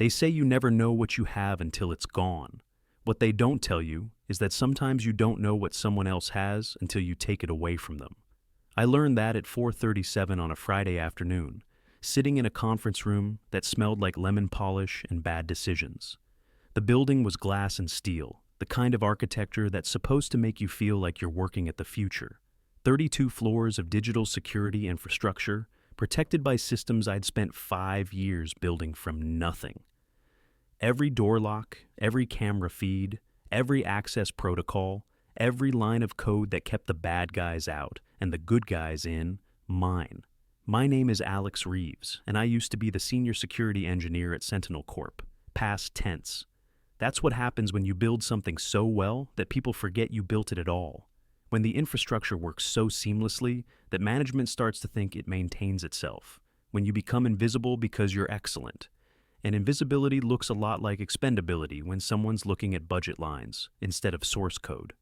They say you never know what you have until it's gone. What they don't tell you is that sometimes you don't know what someone else has until you take it away from them. I learned that at 4:37 on a Friday afternoon, sitting in a conference room that smelled like lemon polish and bad decisions. The building was glass and steel, the kind of architecture that's supposed to make you feel like you're working at the future. 32 floors of digital security infrastructure, protected by systems I'd spent 5 years building from nothing. Every door lock, every camera feed, every access protocol, every line of code that kept the bad guys out and the good guys in, mine. My name is Alex Reeves, and I used to be the senior security engineer at Sentinel Corp. Past tense. That's what happens when you build something so well that people forget you built it at all. When the infrastructure works so seamlessly that management starts to think it maintains itself. When you become invisible because you're excellent. And invisibility looks a lot like expendability when someone's looking at budget lines instead of source code.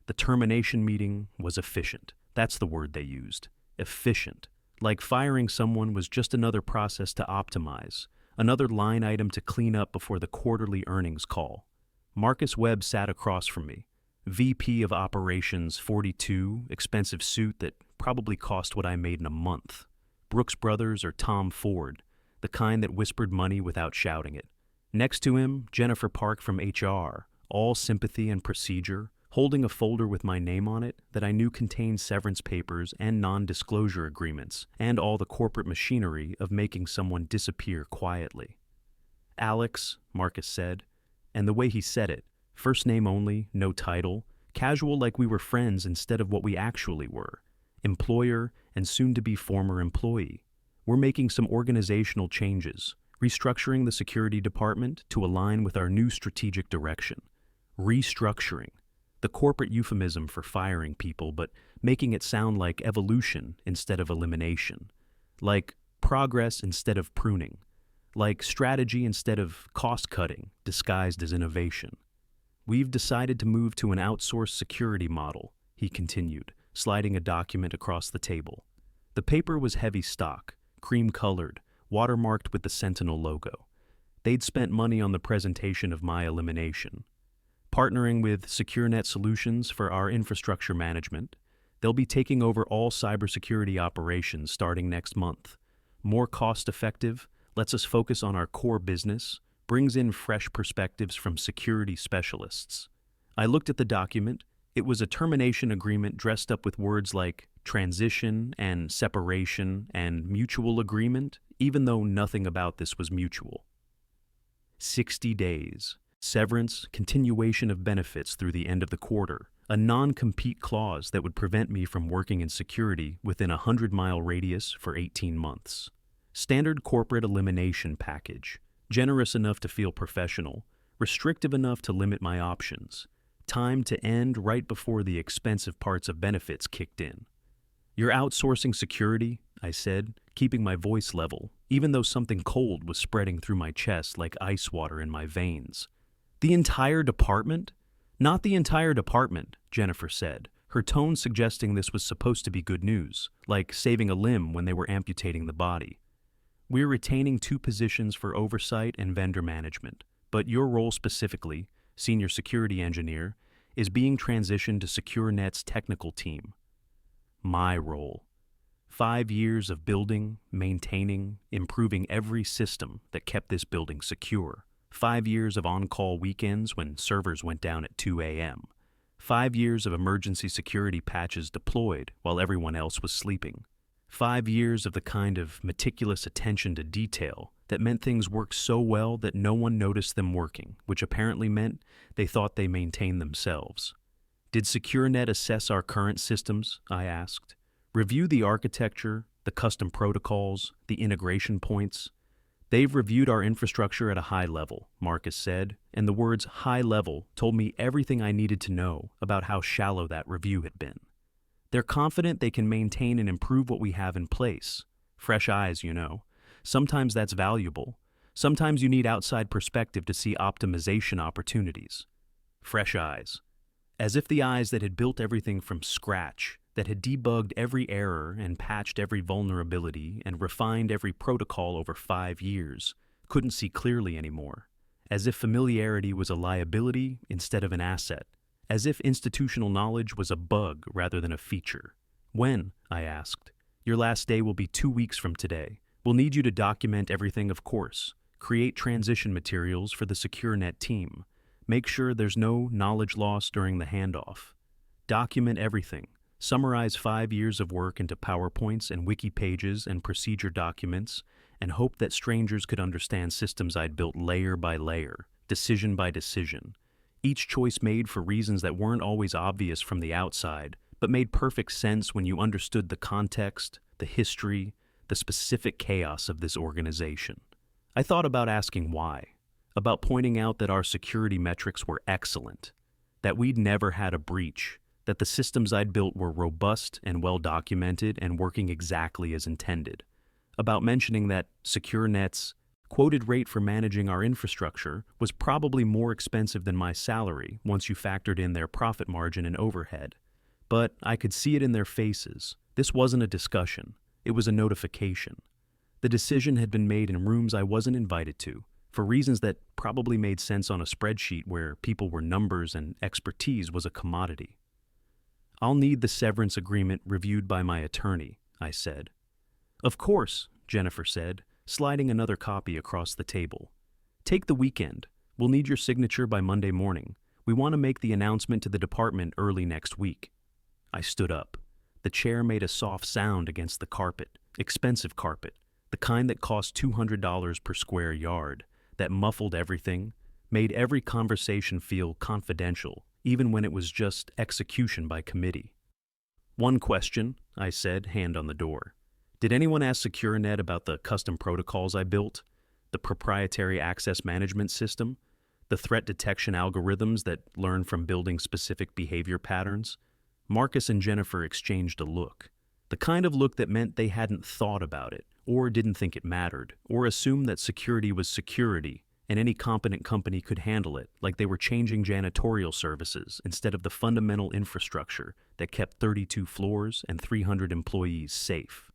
The termination meeting was efficient. That's the word they used. Efficient. Like firing someone was just another process to optimize, another line item to clean up before the quarterly earnings call. Marcus Webb sat across from me. VP of Operations 42, expensive suit that probably cost what I made in a month. Brooks Brothers or Tom Ford, the kind that whispered money without shouting it. Next to him, Jennifer Park from HR, all sympathy and procedure, holding a folder with my name on it that I knew contained severance papers and non-disclosure agreements and all the corporate machinery of making someone disappear quietly. Alex, Marcus said, and the way he said it, first name only, no title, casual like we were friends instead of what we actually were, employer and soon-to-be former employee. We're making some organizational changes, restructuring the security department to align with our new strategic direction. Restructuring, the corporate euphemism for firing people, but making it sound like evolution instead of elimination, like progress instead of pruning, like strategy instead of cost-cutting disguised as innovation. We've decided to move to an outsourced security model, he continued, sliding a document across the table. The paper was heavy stock, cream-colored, watermarked with the Sentinel logo. They'd spent money on the presentation of my elimination. Partnering with SecureNet Solutions for our infrastructure management, they'll be taking over all cybersecurity operations starting next month. More cost-effective, lets us focus on our core business, brings in fresh perspectives from security specialists. I looked at the document. It was a termination agreement dressed up with words like transition and separation and mutual agreement, even though nothing about this was mutual. 60 days. Severance, continuation of benefits through the end of the quarter, a non-compete clause that would prevent me from working in security within a 100-mile radius for 18 months. Standard corporate elimination package, generous enough to feel professional, restrictive enough to limit my options. Time to end right before the expensive parts of benefits kicked in. You're outsourcing security, I said, keeping my voice level, even though something cold was spreading through my chest like ice water in my veins. The entire department? Not the entire department, Jennifer said, her tone suggesting this was supposed to be good news, like saving a limb when they were amputating the body. We're retaining 2 positions for oversight and vendor management, but your role specifically, senior security engineer, is being transitioned to SecureNet's technical team. My role. 5 years of building, maintaining, improving every system that kept this building secure. 5 years of on-call weekends when servers went down at 2 a.m. 5 years of emergency security patches deployed while everyone else was sleeping. 5 years of the kind of meticulous attention to detail that meant things worked so well that no one noticed them working, which apparently meant they thought they maintained themselves. Did SecureNet assess our current systems? I asked. Review the architecture, the custom protocols, the integration points. They've reviewed our infrastructure at a high level, Marcus said, and the words high level told me everything I needed to know about how shallow that review had been. They're confident they can maintain and improve what we have in place. Fresh eyes, you know. Sometimes that's valuable. Sometimes you need outside perspective to see optimization opportunities. Fresh eyes. As if the eyes that had built everything from scratch, that had debugged every error and patched every vulnerability and refined every protocol over 5 years, couldn't see clearly anymore, as if familiarity was a liability instead of an asset, as if institutional knowledge was a bug rather than a feature. When? I asked. Your last day will be 2 weeks from today. We'll need you to document everything, of course. Create transition materials for the SecureNet team. Make sure there's no knowledge loss during the handoff. Document everything. Summarize 5 years of work into PowerPoints and wiki pages and procedure documents, and hope that strangers could understand systems I'd built layer by layer, decision by decision. Each choice made for reasons that weren't always obvious from the outside, but made perfect sense when you understood the context, the history, the specific chaos of this organization. I thought about asking why, about pointing out that our security metrics were excellent, that we'd never had a breach, that the systems I'd built were robust and well documented and working exactly as intended, about mentioning that SecureNet's quoted rate for managing our infrastructure was probably more expensive than my salary once you factored in their profit margin and overhead. But I could see it in their faces. This wasn't a discussion. It was a notification. The decision had been made in rooms I wasn't invited to, for reasons that probably made sense on a spreadsheet where people were numbers and expertise was a commodity. I'll need the severance agreement reviewed by my attorney, I said. Of course, Jennifer said, sliding another copy across the table. Take the weekend. We'll need your signature by Monday morning. We want to make the announcement to the department early next week. I stood up. The chair made a soft sound against the carpet, expensive carpet, the kind that cost $200 per square yard, that muffled everything, made every conversation feel confidential, even when it was just execution by committee. One question, I said, hand on the door. Did anyone ask SecureNet about the custom protocols I built? The proprietary access management system? The threat detection algorithms that learn from building specific behavior patterns? Marcus and Jennifer exchanged a look. The kind of look that meant they hadn't thought about it, or didn't think it mattered, or assumed that security was security, and any competent company could handle it, like they were changing janitorial services instead of the fundamental infrastructure that kept 32 floors and 300 employees safe.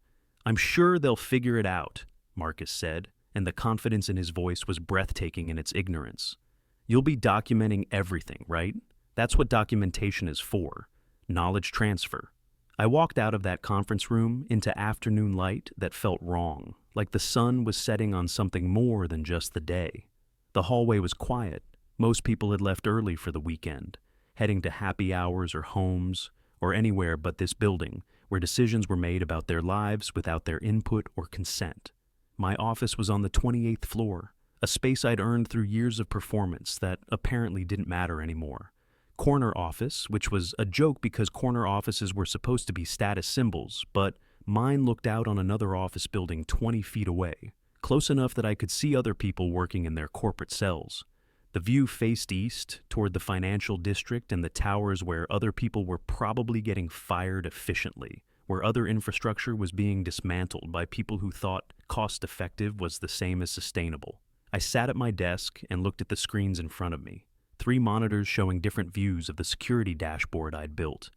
I'm sure they'll figure it out, Marcus said, and the confidence in his voice was breathtaking in its ignorance. You'll be documenting everything, right? That's what documentation is for. Knowledge transfer. I walked out of that conference room into afternoon light that felt wrong, like the sun was setting on something more than just the day. The hallway was quiet. Most people had left early for the weekend, heading to happy hours or homes, or anywhere but this building, where decisions were made about their lives without their input or consent. My office was on the 28th floor, a space I'd earned through years of performance that apparently didn't matter anymore. Corner office, which was a joke because corner offices were supposed to be status symbols, but mine looked out on another office building 20 feet away, close enough that I could see other people working in their corporate cells. The view faced east, toward the financial district and the towers where other people were probably getting fired efficiently, where other infrastructure was being dismantled by people who thought cost-effective was the same as sustainable. I sat at my desk and looked at the screens in front of me. 3 monitors showing different views of the security dashboard I'd built.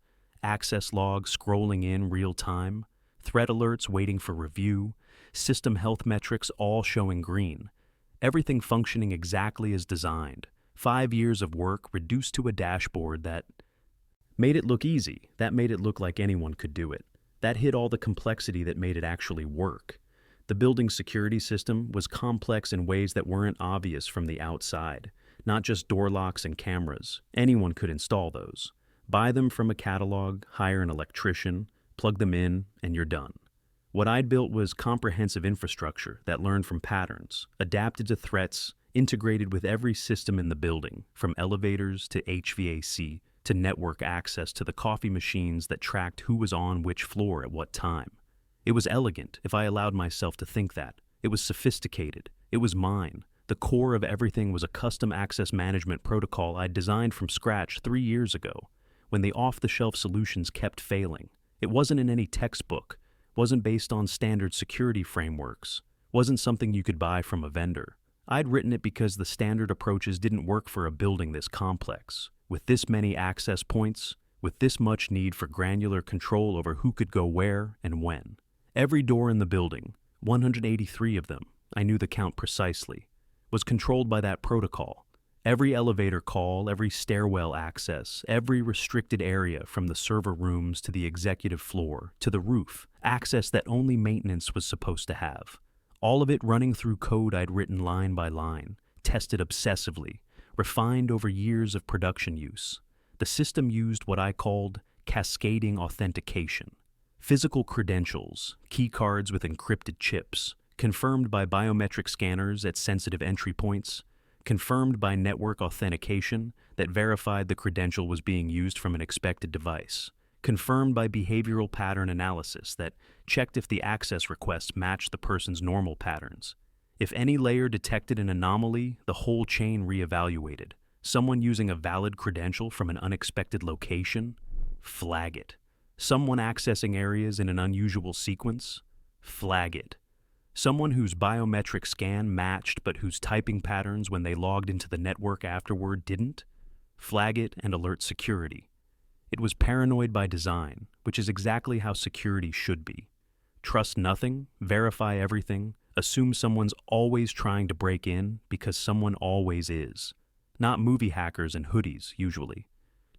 Access logs scrolling in real time. Threat alerts waiting for review. System health metrics all showing green. Everything functioning exactly as designed. 5 years of work reduced to a dashboard that made it look easy. That made it look like anyone could do it. That hid all the complexity that made it actually work. The building security system was complex in ways that weren't obvious from the outside. Not just door locks and cameras. Anyone could install those. Buy them from a catalog, hire an electrician, plug them in, and you're done. What I'd built was comprehensive infrastructure that learned from patterns, adapted to threats, integrated with every system in the building, from elevators to HVAC to network access to the coffee machines that tracked who was on which floor at what time. It was elegant, if I allowed myself to think that. It was sophisticated. It was mine. The core of everything was a custom access management protocol I'd designed from scratch 3 years ago, when the off-the-shelf solutions kept failing. It wasn't in any textbook, wasn't based on standard security frameworks, wasn't something you could buy from a vendor. I'd written it because the standard approaches didn't work for a building this complex, with this many access points, with this much need for granular control over who could go where and when. Every door in the building, 183 of them, I knew the count precisely, was controlled by that protocol. Every elevator call, every stairwell access, every restricted area from the server rooms to the executive floor to the roof, access that only maintenance was supposed to have. All of it running through code I'd written line by line, tested obsessively, refined over years of production use. The system used what I called cascading authentication. Physical credentials, key cards with encrypted chips, confirmed by biometric scanners at sensitive entry points, confirmed by network authentication that verified the credential was being used from an expected device, confirmed by behavioral pattern analysis that checked if the access requests matched the person's normal patterns. If any layer detected an anomaly, the whole chain reevaluated. Someone using a valid credential from an unexpected location, flag it. Someone accessing areas in an unusual sequence, flag it. Someone whose biometric scan matched but whose typing patterns when they logged into the network afterward didn't, flag it and alert security. It was paranoid by design, which is exactly how security should be. Trust nothing, verify everything, assume someone's always trying to break in because someone always is. Not movie hackers in hoodies, usually.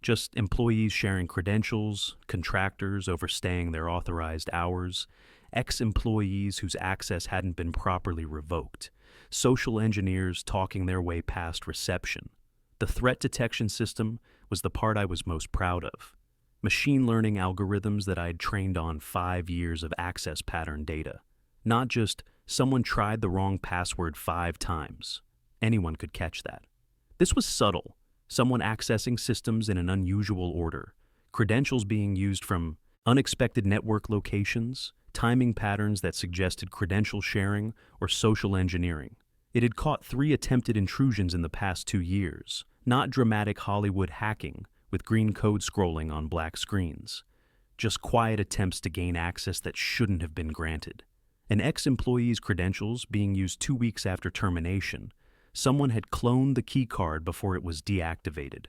Just employees sharing credentials, contractors overstaying their authorized hours, ex-employees whose access hadn't been properly revoked, social engineers talking their way past reception. The threat detection system was the part I was most proud of. Machine learning algorithms that I'd trained on 5 years of access pattern data. Not just someone tried the wrong password 5 times. Anyone could catch that. This was subtle. Someone accessing systems in an unusual order. Credentials being used from unexpected network locations, timing patterns that suggested credential sharing or social engineering. It had caught 3 attempted intrusions in the past 2 years, not dramatic Hollywood hacking with green code scrolling on black screens, just quiet attempts to gain access that shouldn't have been granted. An ex-employee's credentials being used 2 weeks after termination. Someone had cloned the key card before it was deactivated.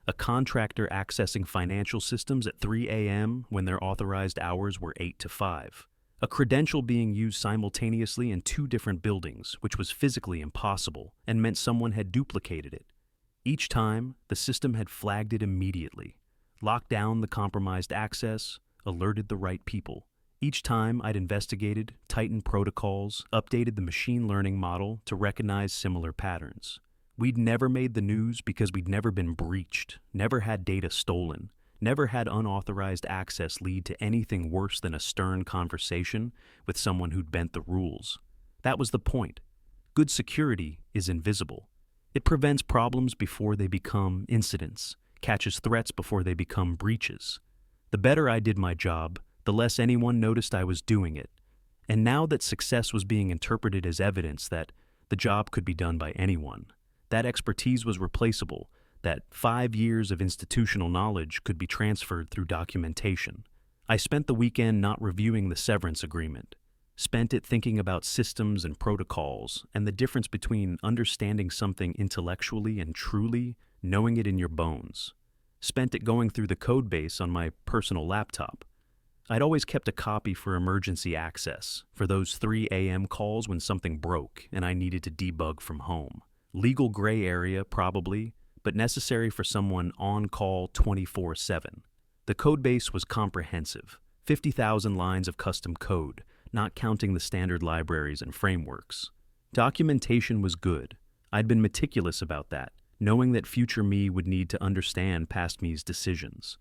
A contractor accessing financial systems at 3 a.m. when their authorized hours were 8 to 5. A credential being used simultaneously in 2 different buildings, which was physically impossible and meant someone had duplicated it. Each time, the system had flagged it immediately, locked down the compromised access, alerted the right people. Each time I'd investigated, tightened protocols, updated the machine learning model to recognize similar patterns. We'd never made the news because we'd never been breached, never had data stolen, never had unauthorized access lead to anything worse than a stern conversation with someone who'd bent the rules. That was the point. Good security is invisible. It prevents problems before they become incidents, catches threats before they become breaches. The better I did my job, the less anyone noticed I was doing it. And now that success was being interpreted as evidence that the job could be done by anyone, that expertise was replaceable, that 5 years of institutional knowledge could be transferred through documentation. I spent the weekend not reviewing the severance agreement, spent it thinking about systems and protocols and the difference between understanding something intellectually and truly knowing it in your bones. Spent it going through the code base on my personal laptop. I'd always kept a copy for emergency access, for those 3 a.m. calls when something broke and I needed to debug from home. Legal gray area, probably, but necessary for someone on call 24/7. The codebase was comprehensive, 50,000 lines of custom code, not counting the standard libraries and frameworks. Documentation was good. I'd been meticulous about that, knowing that future me would need to understand past me's decisions.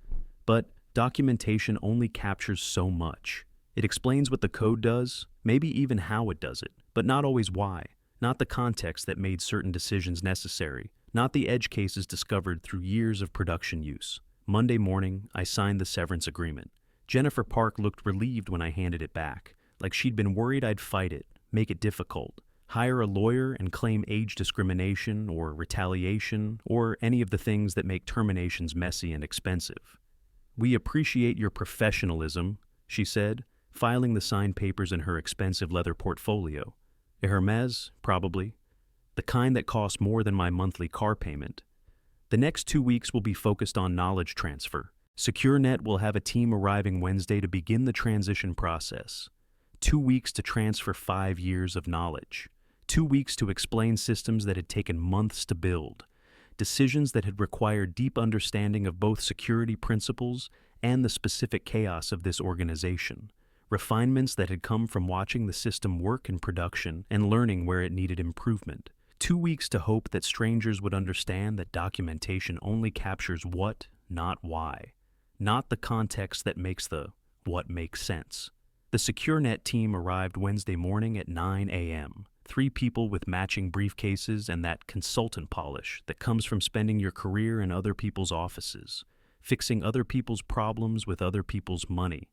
But documentation only captures so much. It explains what the code does, maybe even how it does it, but not always why. Not the context that made certain decisions necessary, not the edge cases discovered through years of production use. Monday morning, I signed the severance agreement. Jennifer Park looked relieved when I handed it back, like she'd been worried I'd fight it, make it difficult, hire a lawyer and claim age discrimination or retaliation or any of the things that make terminations messy and expensive. "We appreciate your professionalism," she said, filing the signed papers in her expensive leather portfolio. A Hermes, probably. The kind that cost more than my monthly car payment. The next 2 weeks will be focused on knowledge transfer. SecureNet will have a team arriving Wednesday to begin the transition process. 2 weeks to transfer 5 years of knowledge. 2 weeks to explain systems that had taken months to build, decisions that had required deep understanding of both security principles and the specific chaos of this organization, refinements that had come from watching the system work in production and learning where it needed improvement. 2 weeks to hope that strangers would understand that documentation only captures what, not why, not the context that makes the what makes sense. The SecureNet team arrived Wednesday morning at 9 a.m. 3 people with matching briefcases and that consultant polish that comes from spending your career in other people's offices, fixing other people's problems with other people's money.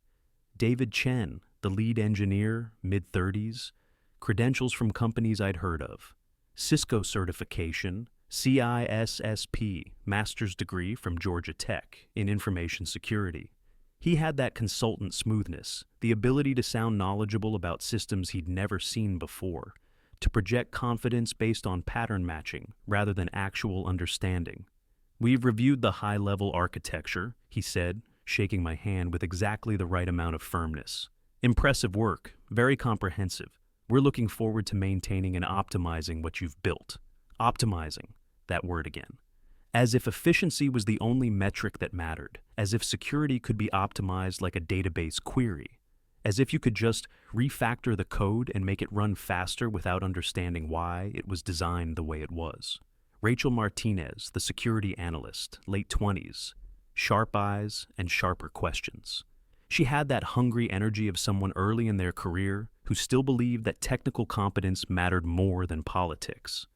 David Chen, the lead engineer, mid-30s, credentials from companies I'd heard of. Cisco certification, CISSP, master's degree from Georgia Tech in information security. He had that consultant smoothness, the ability to sound knowledgeable about systems he'd never seen before, to project confidence based on pattern matching rather than actual understanding. "We've reviewed the high-level architecture," he said, shaking my hand with exactly the right amount of firmness. "Impressive work, very comprehensive. We're looking forward to maintaining and optimizing what you've built." Optimizing, that word again. As if efficiency was the only metric that mattered, as if security could be optimized like a database query, as if you could just refactor the code and make it run faster without understanding why it was designed the way it was. Rachel Martinez, the security analyst, late 20s, sharp eyes and sharper questions. She had that hungry energy of someone early in their career who still believed that technical competence mattered more than politics.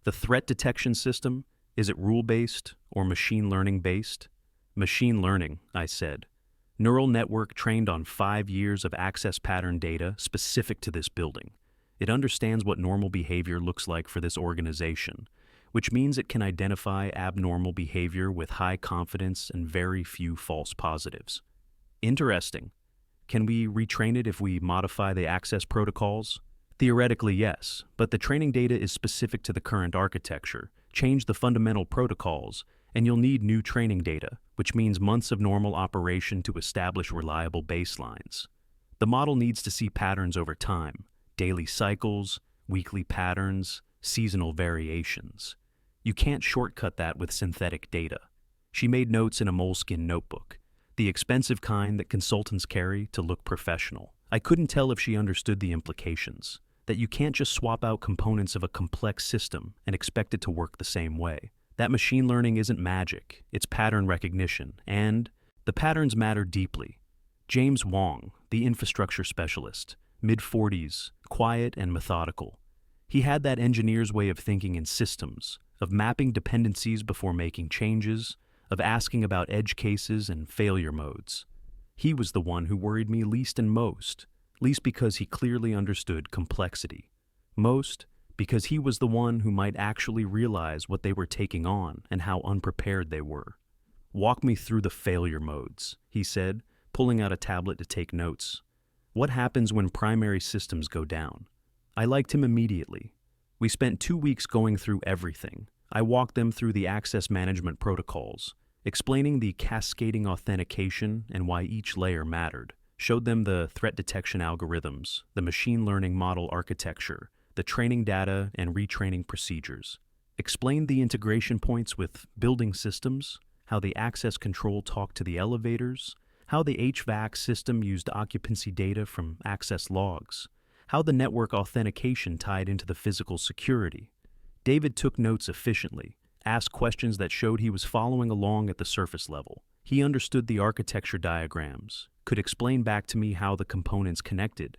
The threat detection system, is it rule-based or machine learning-based? Machine learning, I said. Neural network trained on 5 years of access pattern data specific to this building. It understands what normal behavior looks like for this organization, which means it can identify abnormal behavior with high confidence and very few false positives. Interesting. Can we retrain it if we modify the access protocols? Theoretically, yes, but the training data is specific to the current architecture. Change the fundamental protocols, and you'll need new training data, which means months of normal operation to establish reliable baselines. The model needs to see patterns over time, daily cycles, weekly patterns, seasonal variations. You can't shortcut that with synthetic data. She made notes in a Moleskine notebook, the expensive kind that consultants carry to look professional. I couldn't tell if she understood the implications, that you can't just swap out components of a complex system and expect it to work the same way. That machine learning isn't magic, it's pattern recognition, and the patterns matter deeply. James Wong, the infrastructure specialist, mid-40s, quiet and methodical. He had that engineer's way of thinking in systems, of mapping dependencies before making changes, of asking about edge cases and failure modes. He was the one who worried me least and most, least because he clearly understood complexity. Most because he was the one who might actually realize what they were taking on and how unprepared they were. "Walk me through the failure modes," he said, pulling out a tablet to take notes. "What happens when primary systems go down?" I liked him immediately. We spent 2 weeks going through everything. I walked them through the access management protocols, explaining the cascading authentication and why each layer mattered, showed them the threat detection algorithms, the machine learning model architecture, the training data and retraining procedures, explained the integration points with building systems, how the access control talked to the elevators, how the HVAC system used occupancy data from access logs, how the network authentication tied into the physical security. David took notes efficiently, asked questions that showed he was following along at the surface level. He understood the architecture diagrams, could explain back to me how the components connected,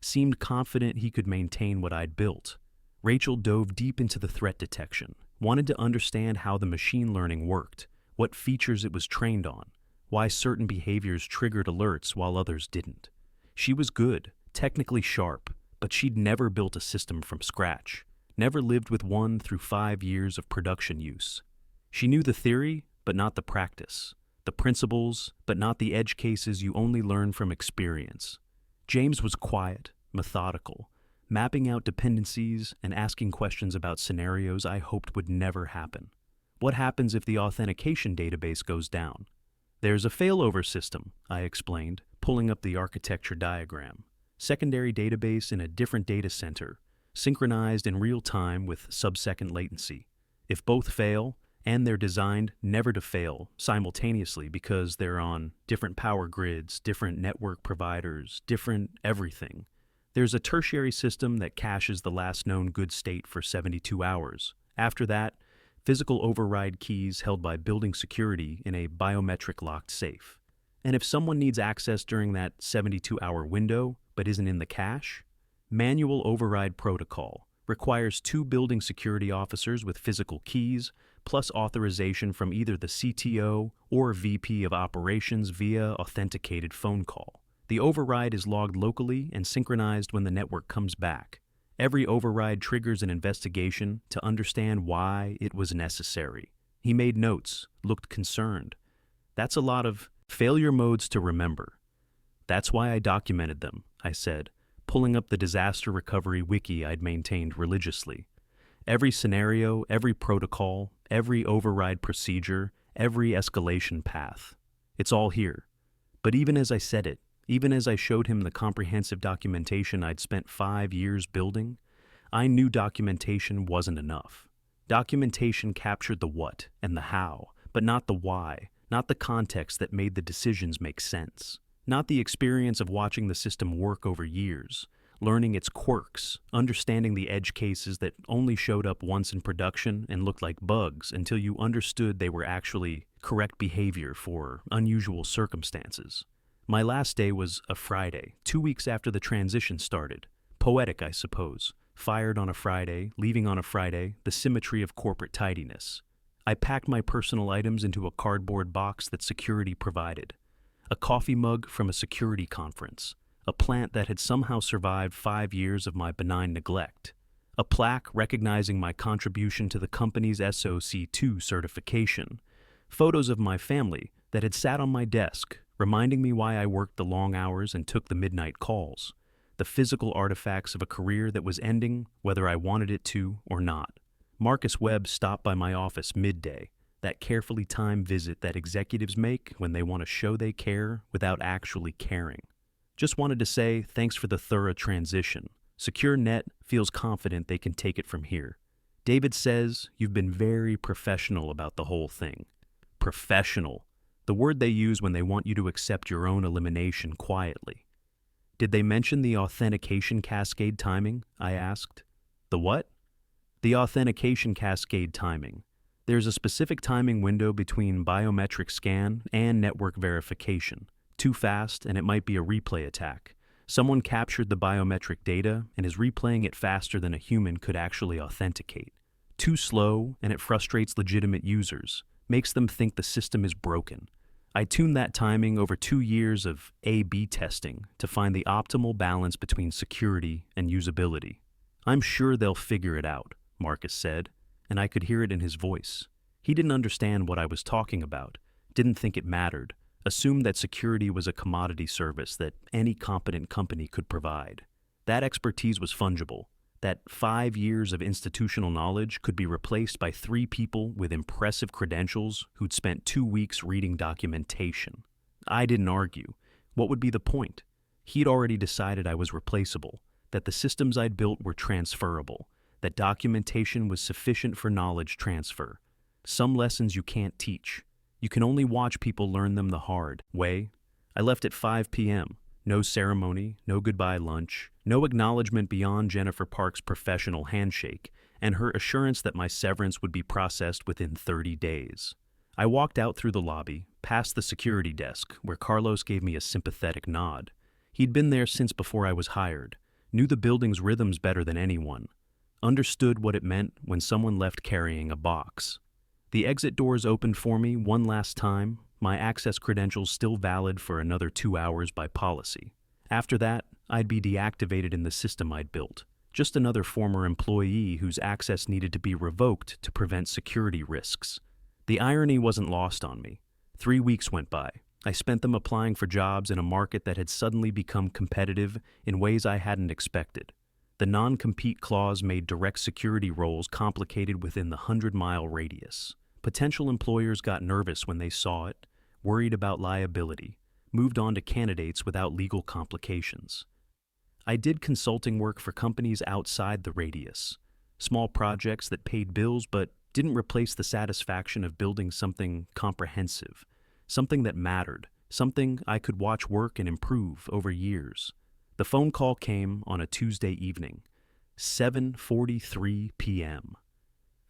seemed confident he could maintain what I'd built. Rachel dove deep into the threat detection, wanted to understand how the machine learning worked, what features it was trained on, why certain behaviors triggered alerts while others didn't. She was good, technically sharp, but she'd never built a system from scratch, never lived with one through 5 years of production use. She knew the theory, but not the practice, the principles, but not the edge cases you only learn from experience. James was quiet, methodical, mapping out dependencies and asking questions about scenarios I hoped would never happen. What happens if the authentication database goes down? There's a failover system, I explained, pulling up the architecture diagram. Secondary database in a different data center. synchronized in real time with sub-second latency. If both fail, and they're designed never to fail simultaneously because they're on different power grids, different network providers, different everything, there's a tertiary system that caches the last known good state for 72 hours. After that, physical override keys held by building security in a biometric locked safe. And if someone needs access during that 72-hour window but isn't in the cache, manual override protocol requires 2 building security officers with physical keys, plus authorization from either the CTO or VP of operations via authenticated phone call. The override is logged locally and synchronized when the network comes back. Every override triggers an investigation to understand why it was necessary. He made notes, looked concerned. That's a lot of failure modes to remember. That's why I documented them, I said, pulling up the disaster recovery wiki I'd maintained religiously. Every scenario, every protocol, every override procedure, every escalation path. It's all here. But even as I said it, even as I showed him the comprehensive documentation I'd spent 5 years building, I knew documentation wasn't enough. Documentation captured the what and the how, but not the why, not the context that made the decisions make sense, not the experience of watching the system work over years, learning its quirks, understanding the edge cases that only showed up once in production and looked like bugs until you understood they were actually correct behavior for unusual circumstances. My last day was a Friday, 2 weeks after the transition started. Poetic, I suppose. Fired on a Friday, leaving on a Friday, the symmetry of corporate tidiness. I packed my personal items into a cardboard box that security provided. A coffee mug from a security conference. A plant that had somehow survived 5 years of my benign neglect. A plaque recognizing my contribution to the company's SOC2 certification. Photos of my family that had sat on my desk, reminding me why I worked the long hours and took the midnight calls. The physical artifacts of a career that was ending whether I wanted it to or not. Marcus Webb stopped by my office midday, that carefully timed visit that executives make when they want to show they care without actually caring. Just wanted to say thanks for the thorough transition. SecureNet feels confident they can take it from here. David says you've been very professional about the whole thing. Professional. The word they use when they want you to accept your own elimination quietly. Did they mention the authentication cascade timing? I asked. The what? The authentication cascade timing. There's a specific timing window between biometric scan and network verification. Too fast and it might be a replay attack. Someone captured the biometric data and is replaying it faster than a human could actually authenticate. Too slow and it frustrates legitimate users, makes them think the system is broken. I tuned that timing over 2 years of A/B testing to find the optimal balance between security and usability. I'm sure they'll figure it out, Marcus said, and I could hear it in his voice. He didn't understand what I was talking about, didn't think it mattered, assumed that security was a commodity service that any competent company could provide. That expertise was fungible. That 5 years of institutional knowledge could be replaced by 3 people with impressive credentials who'd spent 2 weeks reading documentation. I didn't argue. What would be the point? He'd already decided I was replaceable, that the systems I'd built were transferable, that documentation was sufficient for knowledge transfer. Some lessons you can't teach. You can only watch people learn them the hard way. I left at 5 p.m. No ceremony, no goodbye lunch, no acknowledgement beyond Jennifer Park's professional handshake and her assurance that my severance would be processed within 30 days. I walked out through the lobby, past the security desk, where Carlos gave me a sympathetic nod. He'd been there since before I was hired, knew the building's rhythms better than anyone, understood what it meant when someone left carrying a box. The exit doors opened for me one last time, my access credentials still valid for another 2 hours by policy. After that, I'd be deactivated in the system I'd built, just another former employee whose access needed to be revoked to prevent security risks. The irony wasn't lost on me. 3 weeks went by. I spent them applying for jobs in a market that had suddenly become competitive in ways I hadn't expected. The non-compete clause made direct security roles complicated within the 100-mile radius. Potential employers got nervous when they saw it, worried about liability, moved on to candidates without legal complications. I did consulting work for companies outside the radius, small projects that paid bills but didn't replace the satisfaction of building something comprehensive, something that mattered, something I could watch work and improve over years. The phone call came on a Tuesday evening, 7:43 p.m.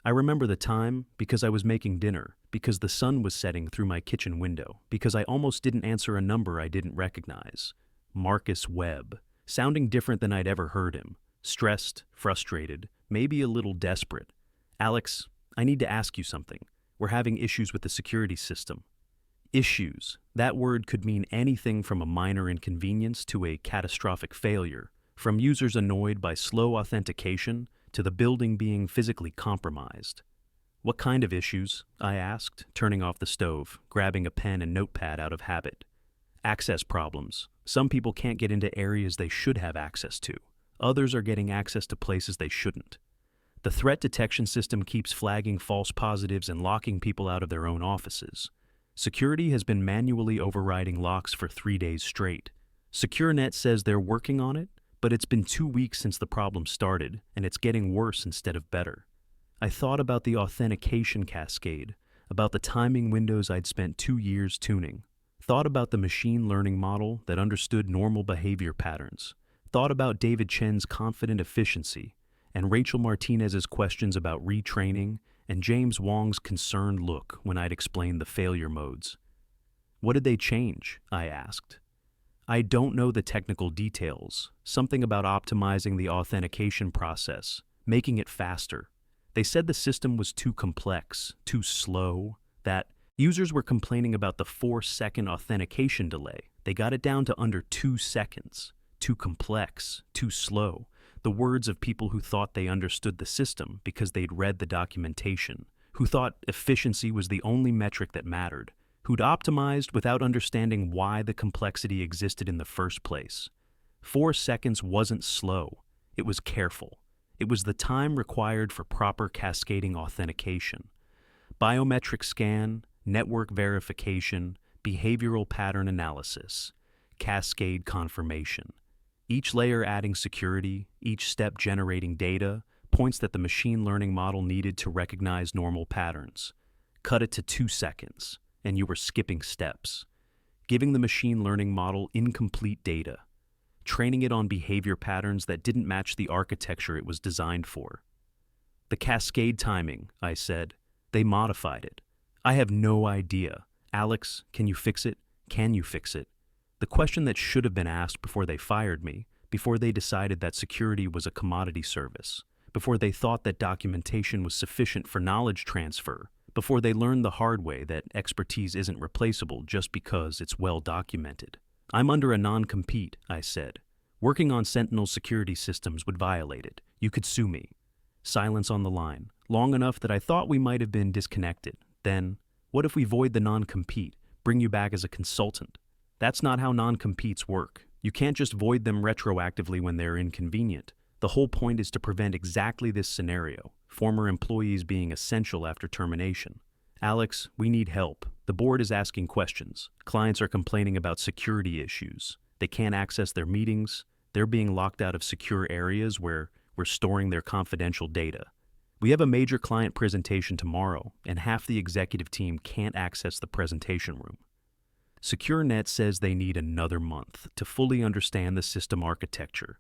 I remember the time because I was making dinner, because the sun was setting through my kitchen window, because I almost didn't answer a number I didn't recognize. Marcus Webb, sounding different than I'd ever heard him, stressed, frustrated, maybe a little desperate. Alex, I need to ask you something. We're having issues with the security system. Issues. That word could mean anything from a minor inconvenience to a catastrophic failure, from users annoyed by slow authentication to the building being physically compromised. What kind of issues? I asked, turning off the stove, grabbing a pen and notepad out of habit. Access problems. Some people can't get into areas they should have access to. Others are getting access to places they shouldn't. The threat detection system keeps flagging false positives and locking people out of their own offices. Security has been manually overriding locks for 3 days straight. SecureNet says they're working on it, but it's been 2 weeks since the problem started, and it's getting worse instead of better. I thought about the authentication cascade, about the timing windows I'd spent 2 years tuning, thought about the machine learning model that understood normal behavior patterns, thought about David Chen's confident efficiency, and Rachel Martinez's questions about retraining, and James Wong's concerned look when I'd explained the failure modes. What did they change? I asked. I don't know the technical details, something about optimizing the authentication process, making it faster. They said the system was too complex, too slow, that users were complaining about the 4-second authentication delay. They got it down to under 2 seconds. Too complex, too slow. The words of people who thought they understood the system because they'd read the documentation, who thought efficiency was the only metric that mattered, who'd optimized without understanding why the complexity existed in the first place. 4 seconds wasn't slow, it was careful. It was the time required for proper cascading authentication. Biometric scan, network verification, behavioral pattern analysis, cascade confirmation. Each layer adding security, each step generating data, points that the machine learning model needed to recognize normal patterns. Cut it to 2 seconds, and you were skipping steps, giving the machine learning model incomplete data, training it on behavior patterns that didn't match the architecture it was designed for. The cascade timing, I said. They modified it. I have no idea. Alex, can you fix it? Can you fix it? The question that should have been asked before they fired me, before they decided that security was a commodity service, before they thought that documentation was sufficient for knowledge transfer, before they learned the hard way that expertise isn't replaceable just because it's well documented. I'm under a non-compete, I said. Working on Sentinel security systems would violate it. You could sue me. Silence on the line, long enough that I thought we might have been disconnected. Then, what if we void the non-compete, bring you back as a consultant? That's not how non-competes work. You can't just void them retroactively when they're inconvenient. The whole point is to prevent exactly this scenario, former employees being essential after termination. Alex, we need help. The board is asking questions. Clients are complaining about security issues. They can't access their meetings. They're being locked out of secure areas where we're storing their confidential data. We have a major client presentation tomorrow, and half the executive team can't access the presentation room. SecureNet says they need another month to fully understand the system architecture,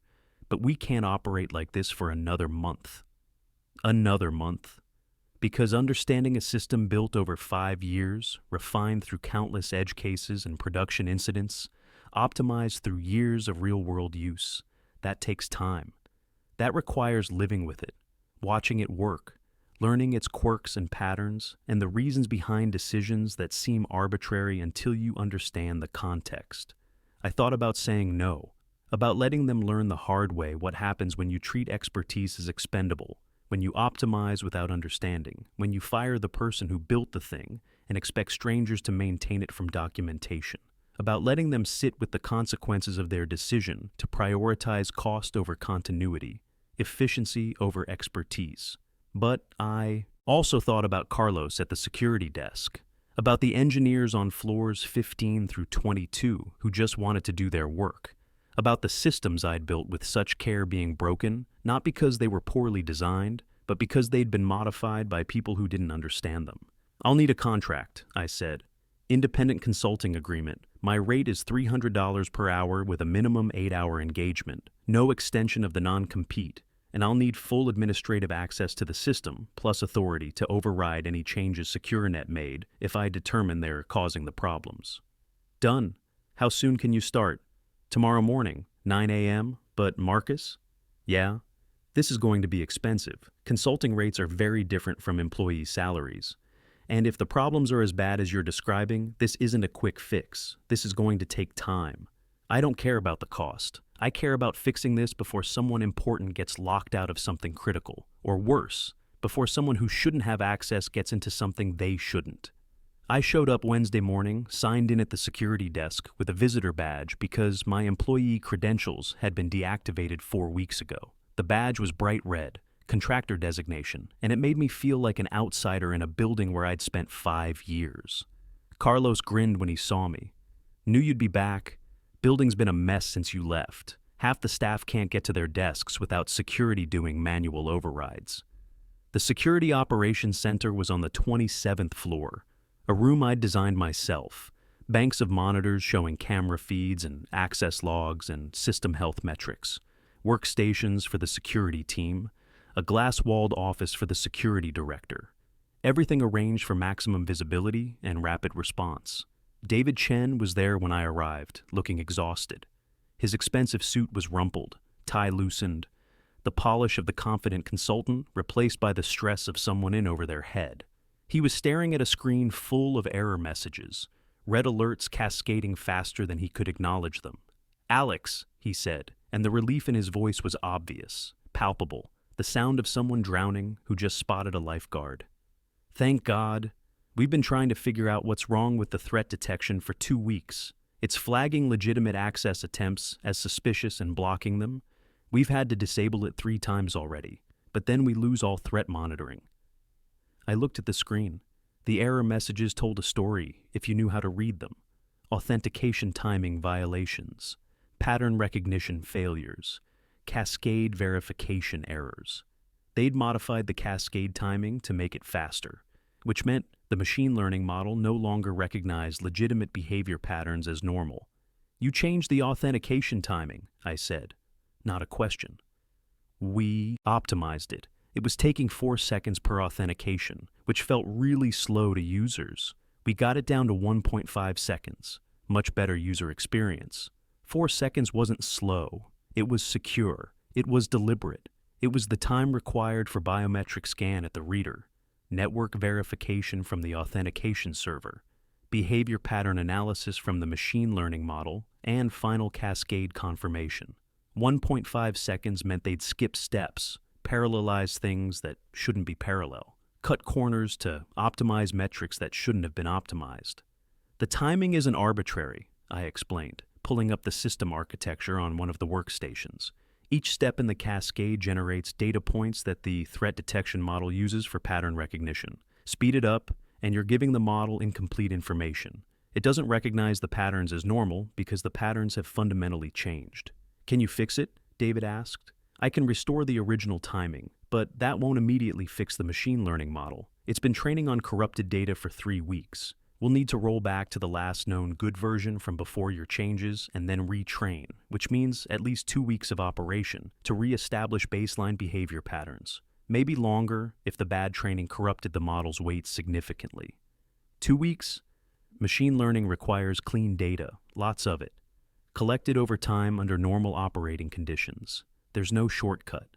but we can't operate like this for another month. Another month. Because understanding a system built over 5 years, refined through countless edge cases and production incidents, optimized through years of real-world use, that takes time. That requires living with it, watching it work, learning its quirks and patterns, and the reasons behind decisions that seem arbitrary until you understand the context. I thought about saying no, about letting them learn the hard way what happens when you treat expertise as expendable, when you optimize without understanding, when you fire the person who built the thing and expect strangers to maintain it from documentation, about letting them sit with the consequences of their decision to prioritize cost over continuity, efficiency over expertise. But I also thought about Carlos at the security desk, about the engineers on floors 15 through 22 who just wanted to do their work, about the systems I'd built with such care being broken, not because they were poorly designed, but because they'd been modified by people who didn't understand them. "I'll need a contract," I said. "Independent consulting agreement. My rate is $300 per hour with a minimum 8-hour engagement. No extension of the non-compete. And I'll need full administrative access to the system, plus authority to override any changes SecureNet made if I determine they're causing the problems." "Done. How soon can you start?" "Tomorrow morning, 9 a.m., but Marcus?" "Yeah." "This is going to be expensive. Consulting rates are very different from employee salaries. And if the problems are as bad as you're describing, this isn't a quick fix. This is going to take time. I don't care about the cost. I care about fixing this before someone important gets locked out of something critical, or worse, before someone who shouldn't have access gets into something they shouldn't. I showed up Wednesday morning, signed in at the security desk with a visitor badge because my employee credentials had been deactivated 4 weeks ago. The badge was bright red, contractor designation, and it made me feel like an outsider in a building where I'd spent 5 years. Carlos grinned when he saw me. "Knew you'd be back. Building's been a mess since you left. Half the staff can't get to their desks without security doing manual overrides." The Security Operations Center was on the 27th floor, a room I'd designed myself, banks of monitors showing camera feeds and access logs and system health metrics, workstations for the security team, a glass-walled office for the security director. Everything arranged for maximum visibility and rapid response. David Chen was there when I arrived, looking exhausted. His expensive suit was rumpled, tie loosened, the polish of the confident consultant replaced by the stress of someone in over their head. He was staring at a screen full of error messages, red alerts cascading faster than he could acknowledge them. "Alex," he said, and the relief in his voice was obvious, palpable, the sound of someone drowning who just spotted a lifeguard. "Thank God. We've been trying to figure out what's wrong with the threat detection for 2 weeks. It's flagging legitimate access attempts as suspicious and blocking them. We've had to disable it 3 times already, but then we lose all threat monitoring." I looked at the screen. The error messages told a story if you knew how to read them. Authentication timing violations, pattern recognition failures, cascade verification errors. They'd modified the cascade timing to make it faster, which meant the machine learning model no longer recognized legitimate behavior patterns as normal. "You changed the authentication timing," I said. Not a question. "We optimized it. It was taking 4 seconds per authentication, which felt really slow to users. We got it down to 1.5 seconds. Much better user experience. 4 seconds wasn't slow. It was secure. It was deliberate. It was the time required for biometric scan at the reader, network verification from the authentication server, behavior pattern analysis from the machine learning model, and final cascade confirmation. 1.5 seconds meant they'd skip steps, parallelize things that shouldn't be parallel, cut corners to optimize metrics that shouldn't have been optimized. The timing isn't arbitrary, I explained, pulling up the system architecture on one of the workstations. Each step in the cascade generates data points that the threat detection model uses for pattern recognition. Speed it up, and you're giving the model incomplete information. It doesn't recognize the patterns as normal because the patterns have fundamentally changed. "Can you fix it?" David asked. "I can restore the original timing, but that won't immediately fix the machine learning model. It's been training on corrupted data for 3 weeks. We'll need to roll back to the last known good version from before your changes and then retrain, which means at least 2 weeks of operation to reestablish baseline behavior patterns. Maybe longer if the bad training corrupted the model's weight significantly. 2 weeks? Machine learning requires clean data, lots of it, collected over time under normal operating conditions. There's no shortcut.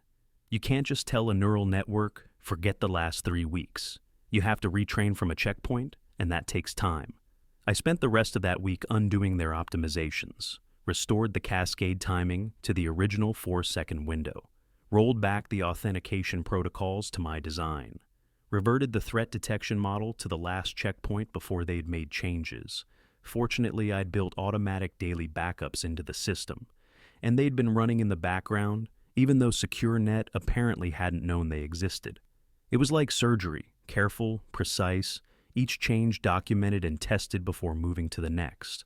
You can't just tell a neural network, forget the last 3 weeks. You have to retrain from a checkpoint, and that takes time. I spent the rest of that week undoing their optimizations, restored the cascade timing to the original 4-second window, rolled back the authentication protocols to my design, reverted the threat detection model to the last checkpoint before they'd made changes. Fortunately, I'd built automatic daily backups into the system, and they'd been running in the background, even though SecureNet apparently hadn't known they existed. It was like surgery, careful, precise, each change documented and tested before moving to the next.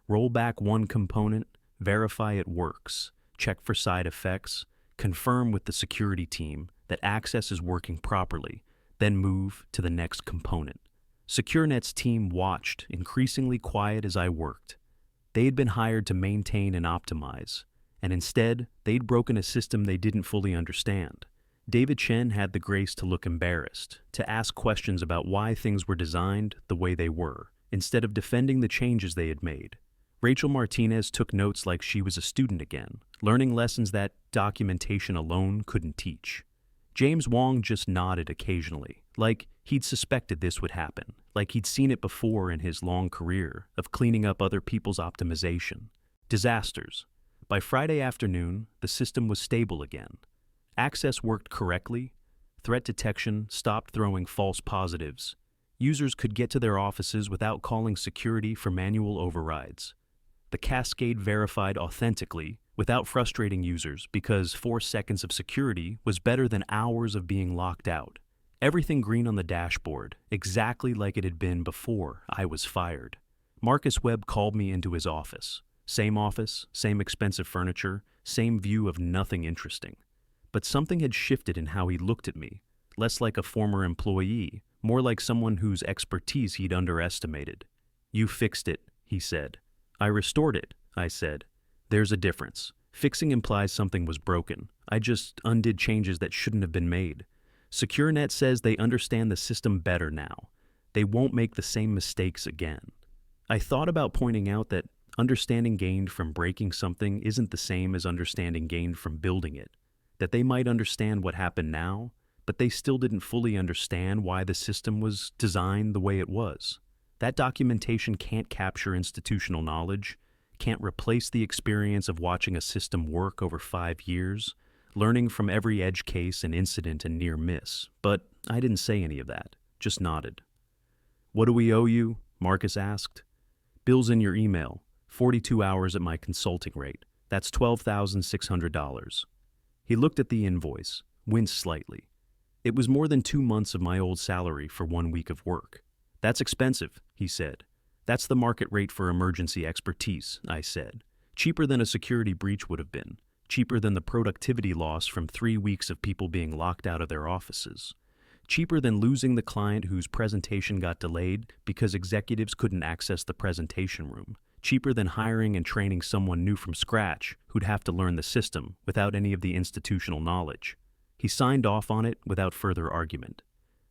Roll back one component, verify it works, check for side effects, confirm with the security team that access is working properly, then move to the next component. SecureNet's team watched, increasingly quiet as I worked. They had been hired to maintain and optimize, and instead, they'd broken a system they didn't fully understand. David Chen had the grace to look embarrassed, to ask questions about why things were designed the way they were, instead of defending the changes they had made. Rachel Martinez took notes like she was a student again, learning lessons that documentation alone couldn't teach. James Wong just nodded occasionally, like he'd suspected this would happen, like he'd seen it before in his long career of cleaning up other people's optimization. Disasters. By Friday afternoon, the system was stable again. Access worked correctly. Threat detection stopped throwing false positives. Users could get to their offices without calling security for manual overrides. The cascade verified authentically without frustrating users because 4 seconds of security was better than hours of being locked out. Everything green on the dashboard, exactly like it had been before I was fired. Marcus Webb called me into his office. Same office, same expensive furniture, same view of nothing interesting. But something had shifted in how he looked at me, less like a former employee, more like someone whose expertise he'd underestimated. "You fixed it," he said. "I restored it," I said. "There's a difference. Fixing implies something was broken. I just undid changes that shouldn't have been made. SecureNet says they understand the system better now. They won't make the same mistakes again." I thought about pointing out that understanding gained from breaking something isn't the same as understanding gained from building it. That they might understand what happened now, but they still didn't fully understand why the system was designed the way it was. That documentation can't capture institutional knowledge, can't replace the experience of watching a system work over 5 years, learning from every edge case and incident and near miss. But I didn't say any of that, just nodded. "What do we owe you?" Marcus asked. "Bill's in your email. 42 hours at my consulting rate. That's $12,600. He looked at the invoice, winced slightly. It was more than 2 months of my old salary for 1 week of work. "That's expensive," he said. "That's the market rate for emergency expertise," I said. "Cheaper than a security breach would have been. Cheaper than the productivity loss from 3 weeks of people being locked out of their offices. Cheaper than losing the client whose presentation got delayed because executives couldn't access the presentation room. Cheaper than hiring and training someone new from scratch who'd have to learn the system without any of the institutional knowledge." He signed off on it without further argument.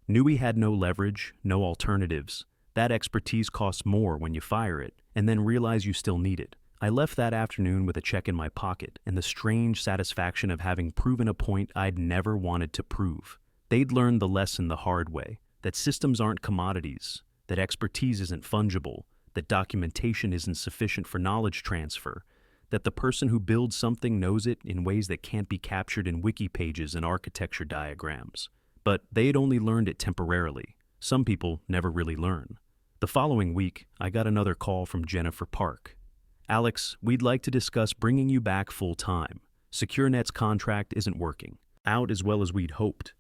Knew he had no leverage, no alternatives. That expertise costs more when you fire it, and then realize you still need it. I left that afternoon with a check in my pocket and the strange satisfaction of having proven a point I'd never wanted to prove. They'd learned the lesson the hard way, that systems aren't commodities, that expertise isn't fungible, that documentation isn't sufficient for knowledge transfer, that the person who builds something knows it in ways that can't be captured in wiki pages and architecture diagrams. But they had only learned it temporarily. Some people never really learn. The following week, I got another call from Jennifer Park. "Alex, we'd like to discuss bringing you back full-time. SecureNet's contract isn't working out as well as we'd hoped."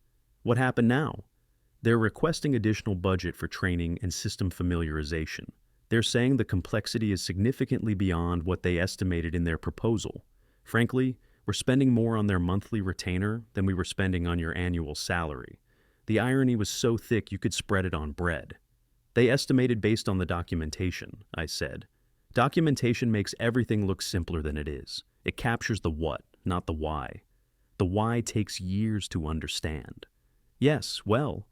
"What happened now?" "They're requesting additional budget for training and system familiarization. They're saying the complexity is significantly beyond what they estimated in their proposal. Frankly, we're spending more on their monthly retainer than we were spending on your annual salary. The irony was so thick you could spread it on bread." "They estimated based on the documentation," I said. "Documentation makes everything look simpler than it is. It captures the what, not the why. The why takes years to understand." "Yes, well,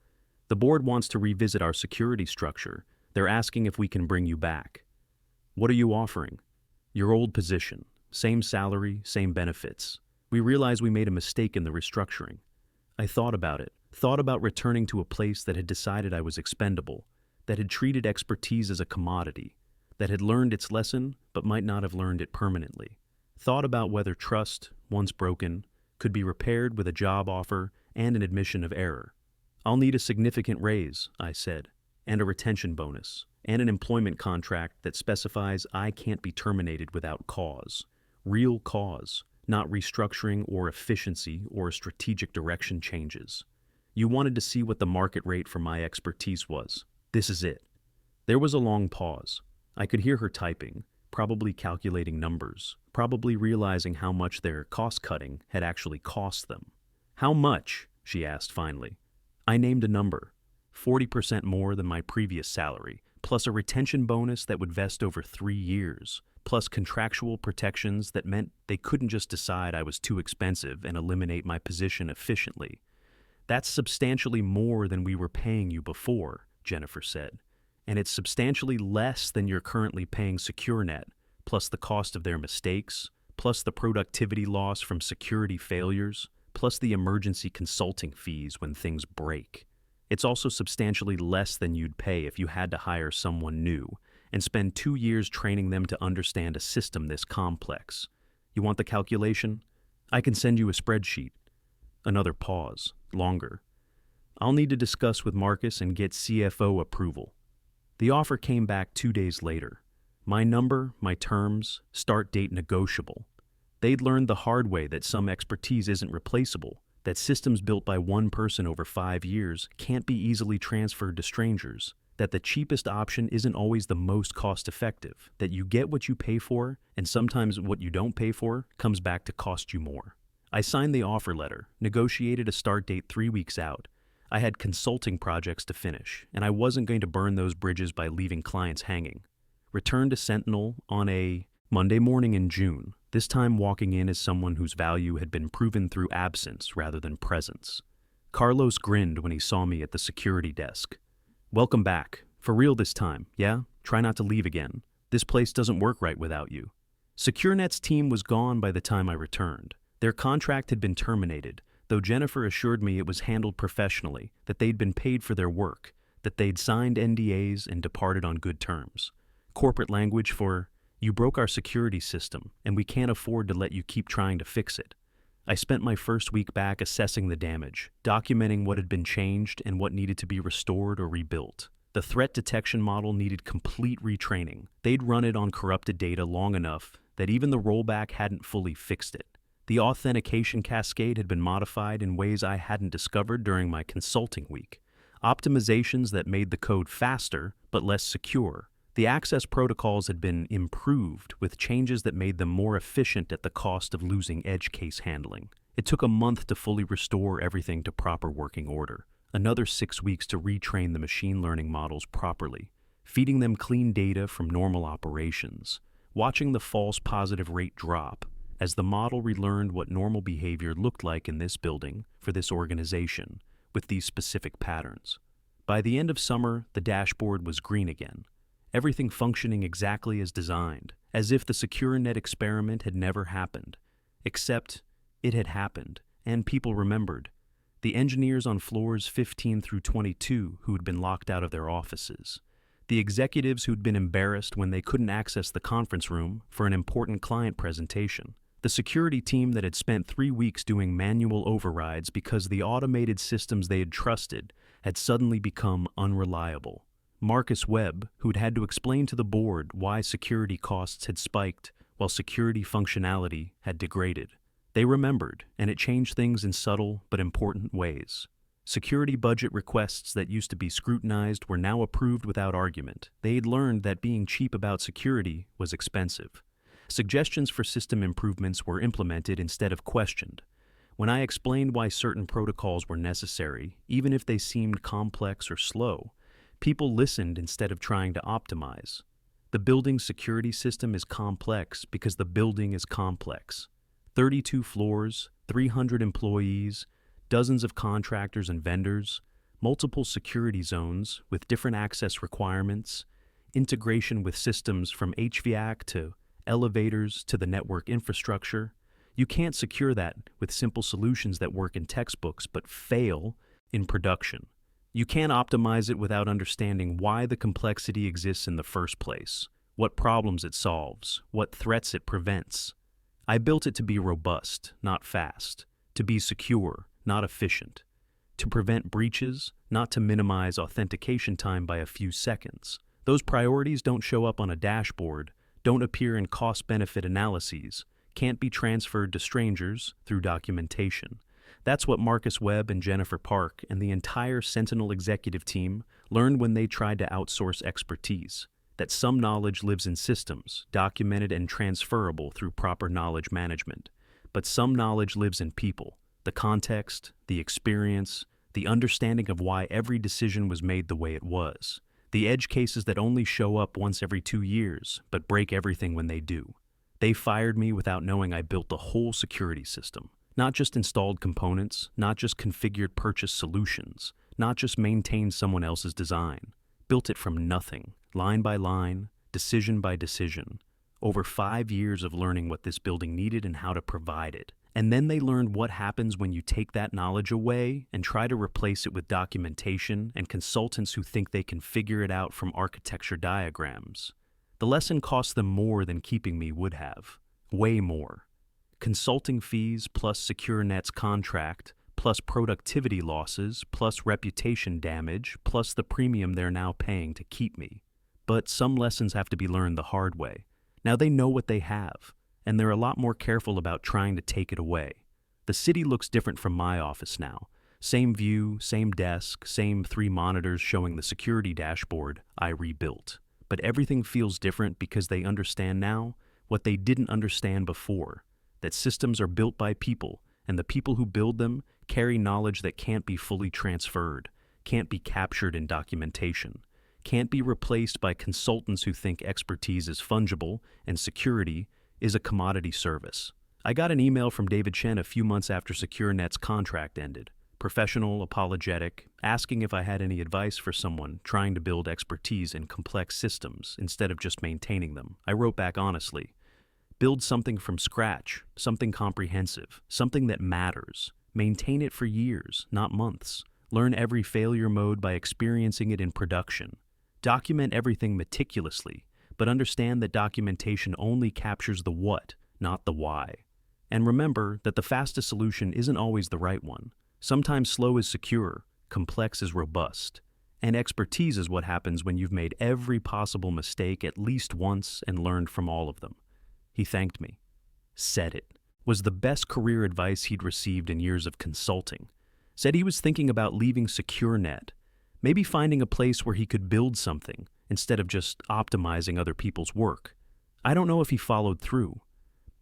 the board wants to revisit our security structure. They're asking if we can bring you back." "What are you offering?" "Your old position. Same salary, same benefits. We realize we made a mistake in the restructuring." I thought about it. Thought about returning to a place that had decided I was expendable, that had treated expertise as a commodity, that had learned its lesson but might not have learned it permanently. Thought about whether trust, once broken, could be repaired with a job offer and an admission of error. "I'll need a significant raise," I said, "and a retention bonus, and an employment contract that specifies I can't be terminated without cause. Real cause, not restructuring or efficiency or strategic direction changes. You wanted to see what the market rate for my expertise was. This is it." There was a long pause. I could hear her typing, probably calculating numbers, probably realizing how much their cost-cutting had actually cost them. "How much?" she asked finally. I named a number, 40% more than my previous salary, plus a retention bonus that would vest over 3 years, plus contractual protections that meant they couldn't just decide I was too expensive and eliminate my position efficiently. "That's substantially more than we were paying you before," Jennifer said. "And it's substantially less than you're currently paying SecureNet, plus the cost of their mistakes, plus the productivity loss from security failures, plus the emergency consulting fees when things break. It's also substantially less than you'd pay if you had to hire someone new and spend 2 years training them to understand a system this complex. You want the calculation? I can send you a spreadsheet." Another pause, longer. "I'll need to discuss with Marcus and get CFO approval." The offer came back 2 days later. My number, my terms, start date negotiable. They'd learned the hard way that some expertise isn't replaceable, that systems built by one person over 5 years can't be easily transferred to strangers, that the cheapest option isn't always the most cost-effective, that you get what you pay for, and sometimes what you don't pay for comes back to cost you more. I signed the offer letter, negotiated a start date 3 weeks out. I had consulting projects to finish, and I wasn't going to burn those bridges by leaving clients hanging. Returned to Sentinel on a Monday morning in June, this time walking in as someone whose value had been proven through absence rather than presence. Carlos grinned when he saw me at the security desk. "Welcome back. For real this time, yeah? Try not to leave again. This place doesn't work right without you." SecureNet's team was gone by the time I returned. Their contract had been terminated, though Jennifer assured me it was handled professionally, that they'd been paid for their work, that they'd signed NDAs and departed on good terms. Corporate language for, "You broke our security system, and we can't afford to let you keep trying to fix it." I spent my first week back assessing the damage, documenting what had been changed and what needed to be restored or rebuilt. The threat detection model needed complete retraining. They'd run it on corrupted data long enough that even the rollback hadn't fully fixed it. The authentication cascade had been modified in ways I hadn't discovered during my consulting week. Optimizations that made the code faster but less secure. The access protocols had been improved with changes that made them more efficient at the cost of losing edge case handling. It took a month to fully restore everything to proper working order. Another 6 weeks to retrain the machine learning models properly, feeding them clean data from normal operations, watching the false positive rate drop as the model relearned what normal behavior looked like in this building for this organization with these specific patterns. By the end of summer, the dashboard was green again. Everything functioning exactly as designed, as if the SecureNet experiment had never happened. Except it had happened, and people remembered. The engineers on floors 15 through 22 who had been locked out of their offices. The executives who'd been embarrassed when they couldn't access the conference room for an important client presentation. The security team that had spent 3 weeks doing manual overrides because the automated systems they had trusted had suddenly become unreliable. Marcus Webb, who'd had to explain to the board why security costs had spiked while security functionality had degraded. They remembered, and it changed things in subtle but important ways. Security budget requests that used to be scrutinized were now approved without argument. They had learned that being cheap about security was expensive. Suggestions for system improvements were implemented instead of questioned. When I explained why certain protocols were necessary, even if they seemed complex or slow, people listened instead of trying to optimize. The building's security system is complex because the building is complex. 32 floors, 300 employees, dozens of contractors and vendors, multiple security zones with different access requirements, integration with systems from HVAC to elevators to the network infrastructure. You can't secure that with simple solutions that work in textbooks but fail in production. You can't optimize it without understanding why the complexity exists in the first place, what problems it solves, what threats it prevents. I built it to be robust, not fast, to be secure, not efficient, to prevent breaches, not to minimize authentication time by a few seconds. Those priorities don't show up on a dashboard, don't appear in cost-benefit analyses, can't be transferred to strangers through documentation. That's what Marcus Webb and Jennifer Park and the entire Sentinel executive team learned when they tried to outsource expertise. that some knowledge lives in systems, documented and transferable through proper knowledge management, but some knowledge lives in people, the context, the experience, the understanding of why every decision was made the way it was, the edge cases that only show up once every 2 years, but break everything when they do. They fired me without knowing I built the whole security system, not just installed components, not just configured purchase solutions, not just maintained someone else's design. Built it from nothing, line by line, decision by decision. Over 5 years of learning what this building needed and how to provide it. And then they learned what happens when you take that knowledge away and try to replace it with documentation and consultants who think they can figure it out from architecture diagrams. The lesson cost them more than keeping me would have. Way more. Consulting fees plus SecureNet's contract, plus productivity losses, plus reputation damage, plus the premium they're now paying to keep me. But some lessons have to be learned the hard way. Now they know what they have, and they're a lot more careful about trying to take it away. The city looks different from my office now. Same view, same desk, same 3 monitors showing the security dashboard I rebuilt. But everything feels different because they understand now what they didn't understand before, that systems are built by people, and the people who build them carry knowledge that can't be fully transferred, can't be captured in documentation, can't be replaced by consultants who think expertise is fungible and security is a commodity service. I got an email from David Chen a few months after SecureNet's contract ended, professional, apologetic, asking if I had any advice for someone trying to build expertise in complex systems instead of just maintaining them. I wrote back honestly, build something from scratch, something comprehensive, something that matters. Maintain it for years, not months. Learn every failure mode by experiencing it in production. Document everything meticulously, but understand that documentation only captures the what, not the why. And remember that the fastest solution isn't always the right one. Sometimes slow is secure, complex is robust. And expertise is what happens when you've made every possible mistake at least once and learned from all of them. He thanked me. Said it was the best career advice he'd received in years of consulting. Said he was thinking about leaving SecureNet, maybe finding a place where he could build something instead of just optimizing other people's work. I don't know if he followed through,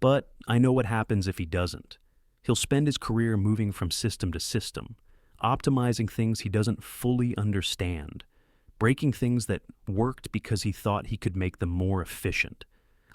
but I know what happens if he doesn't. He'll spend his career moving from system to system, optimizing things he doesn't fully understand, breaking things that worked because he thought he could make them more efficient,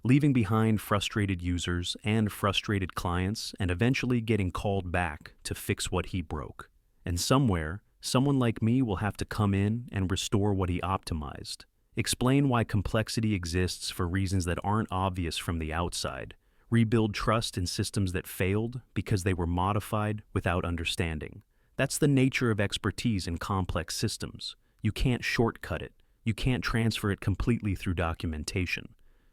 leaving behind frustrated users and frustrated clients, and eventually getting called back to fix what he broke. And somewhere, someone like me will have to come in and restore what he optimized, explain why complexity exists for reasons that aren't obvious from the outside, rebuild trust in systems that failed because they were modified without understanding. That's the nature of expertise in complex systems. You can't shortcut it. You can't transfer it completely through documentation.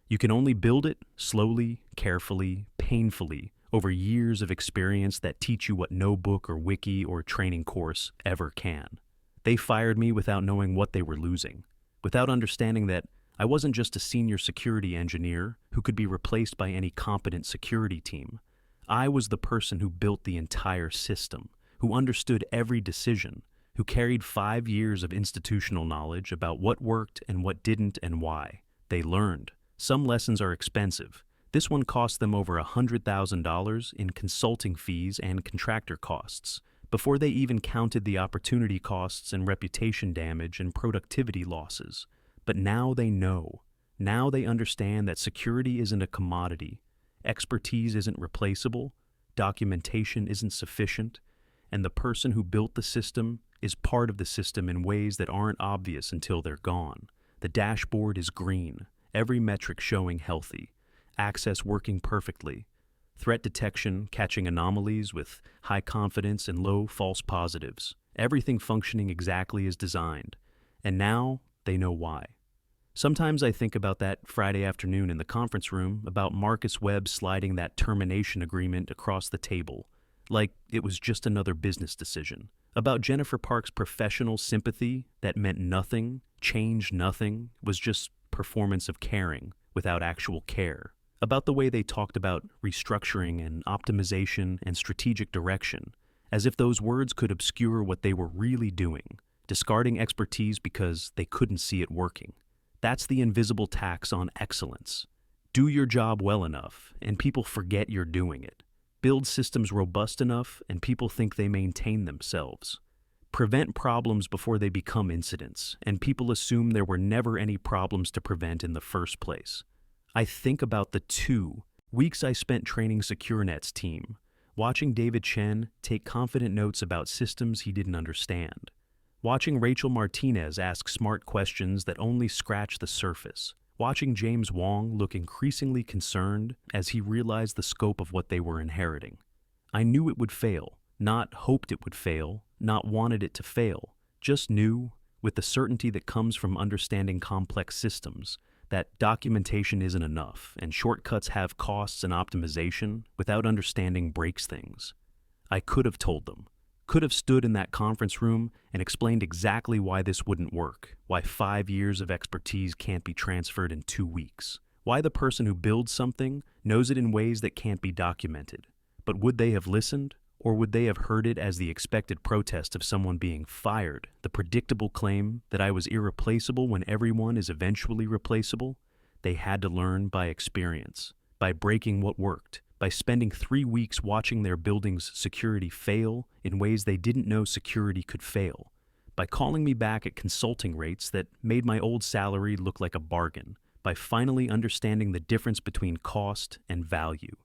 You can only build it slowly, carefully, painfully, over years of experience that teach you what no book or wiki or training course ever can. They fired me without knowing what they were losing, without understanding that I wasn't just a senior security engineer who could be replaced by any competent security team. I was the person who built the entire system, who understood every decision, who carried 5 years of institutional knowledge about what worked and what didn't and why. They learned. Some lessons are expensive. This one cost them over $100,000 in consulting fees and contractor costs, before they even counted the opportunity costs and reputation damage and productivity losses. But now they know. Now they understand that security isn't a commodity, expertise isn't replaceable, documentation isn't sufficient, and the person who built the system is part of the system in ways that aren't obvious until they're gone. The dashboard is green, every metric showing healthy, access working perfectly, threat detection catching anomalies with high confidence and low false positives, everything functioning exactly as designed. And now they know why. Sometimes I think about that Friday afternoon in the conference room about Marcus Webb sliding that termination agreement across the table, like it was just another business decision. About Jennifer Park's professional sympathy that meant nothing, changed nothing, was just performance of caring without actual care. About the way they talked about restructuring and optimization and strategic direction, as if those words could obscure what they were really doing, discarding expertise because they couldn't see it working. That's the invisible tax on excellence. Do your job well enough, and people forget you're doing it. Build systems robust enough, and people think they maintain themselves. Prevent problems before they become incidents, and people assume there were never any problems to prevent in the first place. I think about the 2 weeks I spent training SecureNet's team, watching David Chen take confident notes about systems he didn't understand, watching Rachel Martinez ask smart questions that only scratch the surface, watching James Wong look increasingly concerned as he realized the scope of what they were inheriting. I knew it would fail, not hoped it would fail, not wanted it to fail, just knew, with the certainty that comes from understanding complex systems, that documentation isn't enough and shortcuts have costs, and optimization without understanding breaks things. I could have told them, could have stood in that conference room and explained exactly why this wouldn't work, why 5 years of expertise can't be transferred in 2 weeks, why the person who builds something knows it in ways that can't be documented. But would they have listened? Or would they have heard it as the expected protest of someone being fired, the predictable claim that I was irreplaceable when everyone is eventually replaceable? They had to learn by experience, by breaking what worked, by spending 3 weeks watching their building's security fail in ways they didn't know security could fail, by calling me back at consulting rates that made my old salary look like a bargain, by finally understanding the difference between cost and value.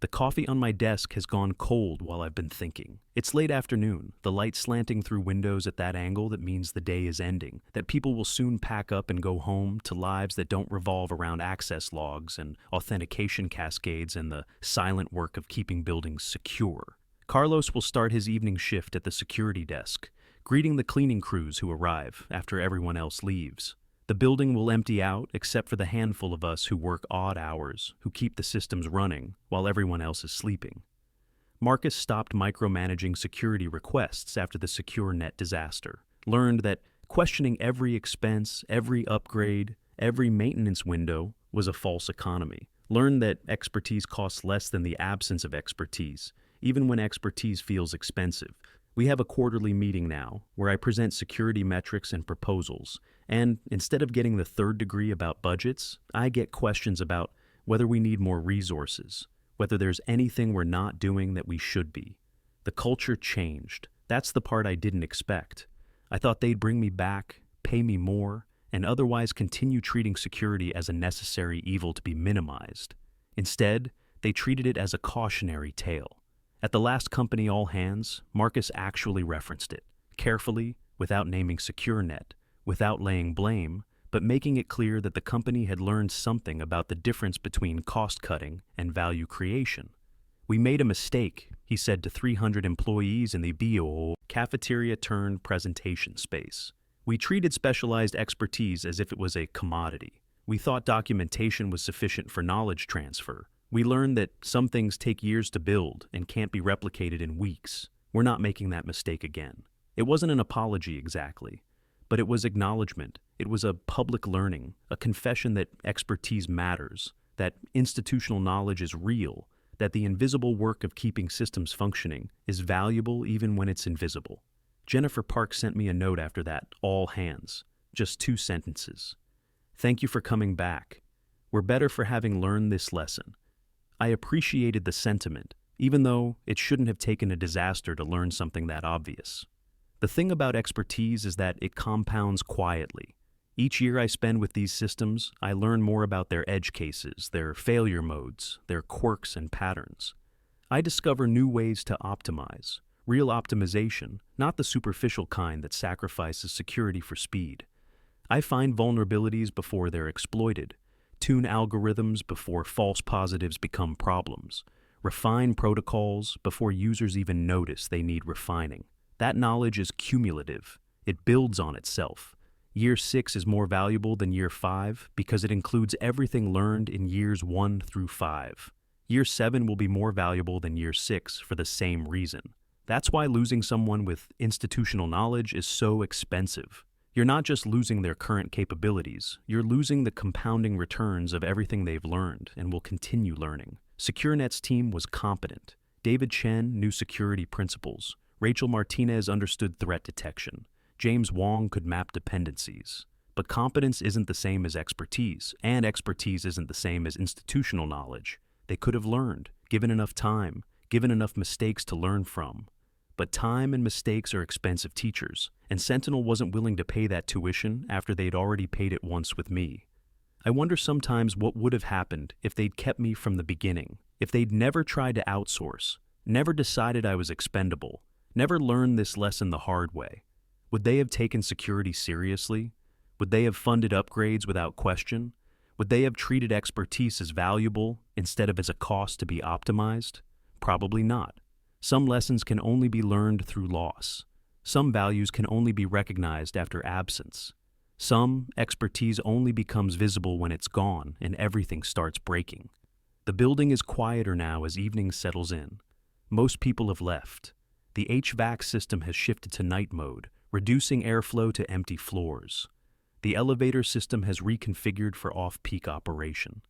The coffee on my desk has gone cold while I've been thinking. It's late afternoon, the light slanting through windows at that angle that means the day is ending, that people will soon pack up and go home to lives that don't revolve around access logs and authentication cascades and the silent work of keeping buildings secure. Carlos will start his evening shift at the security desk, greeting the cleaning crews who arrive after everyone else leaves. The building will empty out except for the handful of us who work odd hours, who keep the systems running while everyone else is sleeping. Marcus stopped micromanaging security requests after the SecureNet disaster, learned that questioning every expense, every upgrade, every maintenance window was a false economy, learned that expertise costs less than the absence of expertise, even when expertise feels expensive. We have a quarterly meeting now where I present security metrics and proposals, and instead of getting the third degree about budgets, I get questions about whether we need more resources, whether there's anything we're not doing that we should be. The culture changed. That's the part I didn't expect. I thought they'd bring me back, pay me more, and otherwise continue treating security as a necessary evil to be minimized. Instead, they treated it as a cautionary tale. At the last company all hands, Marcus actually referenced it, carefully, without naming SecureNet, without laying blame, but making it clear that the company had learned something about the difference between cost-cutting and value creation. We made a mistake, he said to 300 employees in the BO cafeteria-turned-presentation space. We treated specialized expertise as if it was a commodity. We thought documentation was sufficient for knowledge transfer. We learned that some things take years to build and can't be replicated in weeks. We're not making that mistake again. It wasn't an apology exactly, but it was acknowledgement. It was a public learning, a confession that expertise matters, that institutional knowledge is real, that the invisible work of keeping systems functioning is valuable even when it's invisible. Jennifer Park sent me a note after that, all hands, just 2 sentences. Thank you for coming back. We're better for having learned this lesson. I appreciated the sentiment, even though it shouldn't have taken a disaster to learn something that obvious. The thing about expertise is that it compounds quietly. Each year I spend with these systems, I learn more about their edge cases, their failure modes, their quirks and patterns. I discover new ways to optimize, real optimization, not the superficial kind that sacrifices security for speed. I find vulnerabilities before they're exploited, tune algorithms before false positives become problems, refine protocols before users even notice they need refining. That knowledge is cumulative. It builds on itself. Year 6 is more valuable than year 5 because it includes everything learned in years 1 through 5. Year 7 will be more valuable than year 6 for the same reason. That's why losing someone with institutional knowledge is so expensive. You're not just losing their current capabilities, you're losing the compounding returns of everything they've learned and will continue learning. SecureNet's team was competent. David Chen knew security principles. Rachel Martinez understood threat detection. James Wong could map dependencies. But competence isn't the same as expertise, and expertise isn't the same as institutional knowledge. They could have learned, given enough time, given enough mistakes to learn from. But time and mistakes are expensive teachers, and Sentinel wasn't willing to pay that tuition after they'd already paid it once with me. I wonder sometimes what would have happened if they'd kept me from the beginning, if they'd never tried to outsource, never decided I was expendable, never learned this lesson the hard way. Would they have taken security seriously? Would they have funded upgrades without question? Would they have treated expertise as valuable instead of as a cost to be optimized? Probably not. Some lessons can only be learned through loss. Some values can only be recognized after absence. Some expertise only becomes visible when it's gone and everything starts breaking. The building is quieter now as evening settles in. Most people have left. The HVAC system has shifted to night mode, reducing airflow to empty floors. The elevator system has reconfigured for off-peak operation.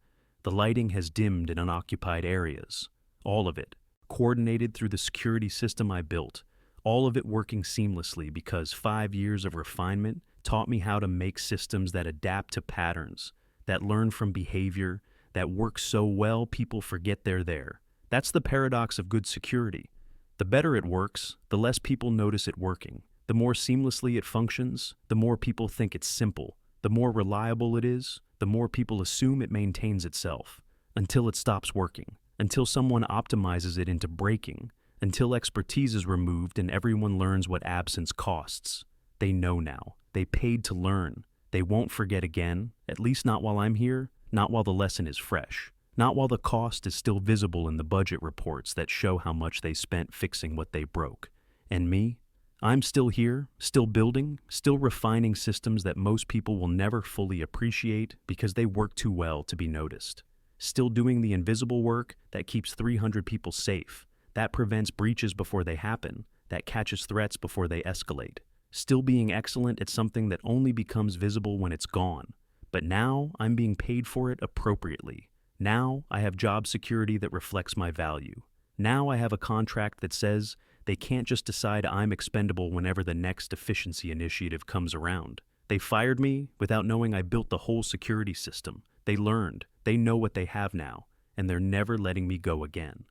The lighting has dimmed in unoccupied areas. All of it, coordinated through the security system I built. All of it working seamlessly because 5 years of refinement taught me how to make systems that adapt to patterns, that learn from behavior, that work so well people forget they're there. That's the paradox of good security. The better it works, the less people notice it working. The more seamlessly it functions, the more people think it's simple. The more reliable it is, the more people assume it maintains itself, until it stops working, until someone optimizes it into breaking, until expertise is removed and everyone learns what absence costs. They know now. They paid to learn. They won't forget again, at least not while I'm here, not while the lesson is fresh, not while the cost is still visible in the budget reports that show how much they spent fixing what they broke. And me? I'm still here, still building, still refining systems that most people will never fully appreciate because they work too well to be noticed. Still doing the invisible work that keeps 300 people safe, that prevents breaches before they happen, that catches threats before they escalate. Still being excellent at something that only becomes visible when it's gone. But now I'm being paid for it appropriately. Now I have job security that reflects my value. Now I have a contract that says they can't just decide I'm expendable whenever the next efficiency initiative comes around. They fired me without knowing I built the whole security system. They learned, they know what they have now, and they're never letting me go again.